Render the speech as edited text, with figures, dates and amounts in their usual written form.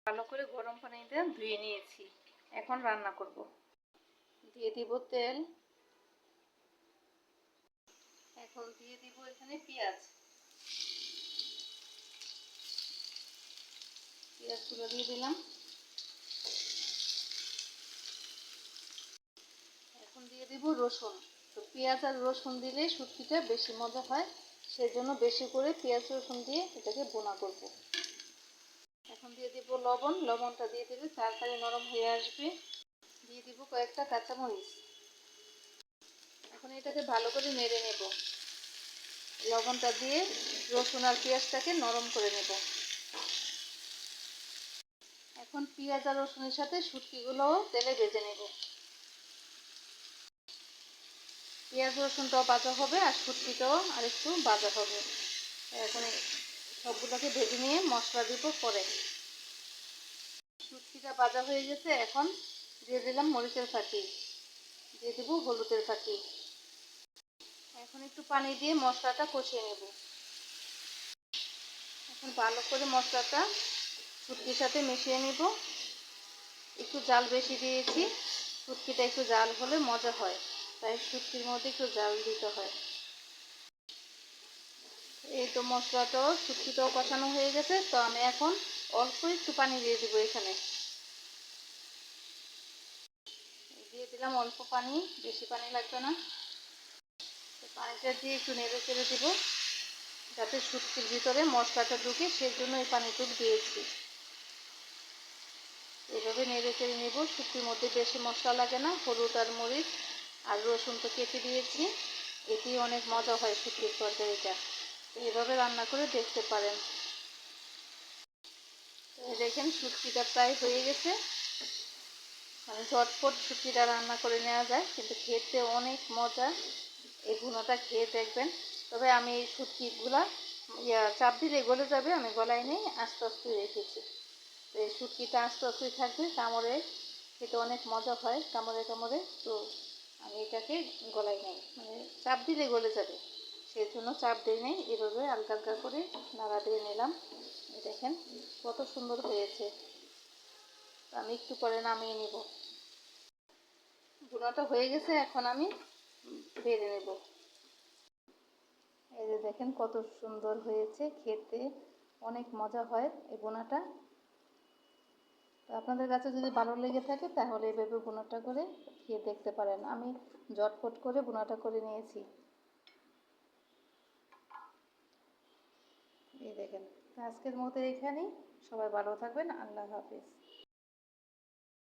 ভালো করে গরম পানিতে ধুয়ে নিয়েছি। এখন রান্না করব। দিয়ে দিব তেল। এখন দিয়ে দিব এখানে পেঁয়াজগুলো দিয়ে দিলাম। এখন দিয়ে দিব রসুন। তো পেঁয়াজ আর রসুন দিলে শুটকিটা বেশি মজা হয়, সেজন্য বেশি করে পেঁয়াজ রসুন দিয়ে এটাকে ভুনা করব। এখন দিয়ে দিব লবণ। লবণটা দিয়ে দিলে তাড়াতাড়ি নরম হয়ে আসবে। দিয়ে দিব কয়েকটা কাঁচামরিচ। এখন এটাকে ভালো করে নেড়ে নেব। লবণটা দিয়ে রসুন আর পেঁয়াজটাকে নরম করে নেব। এখন পেঁয়াজ আর রসুনের সাথে শুটকিগুলোও তেলে ভেজে নেব। পেঁয়াজ রসুনটাও ভাজা হবে আর শুটকিটাও আর একটু ভাজা হবে। এখন সবগুলোকে ভেজে নিয়ে মশলা দিব পরে। শুটকিটা ভাজা হয়ে গেছে। এখন দিয়ে দিলাম মরিচের ফাঁকি, দিয়ে দিব হলুদের ফাঁকি। এখন একটু পানি দিয়ে মশলাটা কষিয়ে নেব। এখন ভালো করে মশলাটা শুটকির সাথে মিশিয়ে নিব। একটু জাল বেশি দিয়েছি, শুটকিটা একটু জাল হলে মজা হয়, তাই শুটকির মধ্যে একটু জাল দিতে হয়। এই তো মশলাটাও শুটকিটাও কষানো হয়ে গেছে। তো আমি এখন অল্প একটু পানি দিয়ে দিব। এখানে দিয়ে দিলাম অল্প পানি, বেশি পানি লাগবে না। তো পানিটা দিয়ে একটু নেড়ে চেড়ে দিব যাতে শুটকির ভিতরে মশলাটা ঢুকে, সেই জন্য এই পানিটুকু দিয়েছি। এভাবে নেড়ে চেড়ে নেব। শুটকির মধ্যে বেশি মশলা লাগে না, হলুদ আর মরিচ আর রসুন তো কেটে দিয়েছি, এতেই অনেক মজা হয় শুটকির তরকারিটা। এভাবে রান্না করে দেখতে পারেন। দেখেন শুটকিটা প্রায় হয়ে গেছে। মানে ঝটপট শুটকিটা রান্না করে নেওয়া যায়, কিন্তু খেতে অনেক মজা। এই ভুনাটা খেয়ে দেখবেন। তবে আমি এই শুটকিগুলা চাপ দিলে গলে যাবে, আমি গলায় নেই, আস্তে আস্তে রেখেছি। তো এই শুটকিটা আস্তে আস্তে থাকবে, কামড়ে খেতে অনেক মজা হয় কামড়ে কামড়ে। তো আমি এটাকে গলায় নেই, মানে চাপ দিলে গলে যাবে, সেই জন্য চাপ দিয়ে নেই। এভাবে হালকা হালকা করে নাড়া দিয়ে নিলাম। দেখেন কত সুন্দর হয়েছে। আমি একটু পরে নামিয়ে নিব। ভুনাটা হয়ে গেছে, এখন আমি বেড়ে নেব। এই যে দেখেন কত সুন্দর হয়েছে, খেতে অনেক মজা হয় এই ভুনাটা। তো আপনাদের কাছে যদি ভালো লেগে থাকে তাহলে এইভাবে ভুনাটা করে খেয়ে দেখতে পারেন। আমি ঝটপট করে ভুনাটা করে নিয়েছি। এই দেখেন। আজকের মতো এইখানেই। সবাই ভালো থাকবেন। আল্লাহ হাফেজ।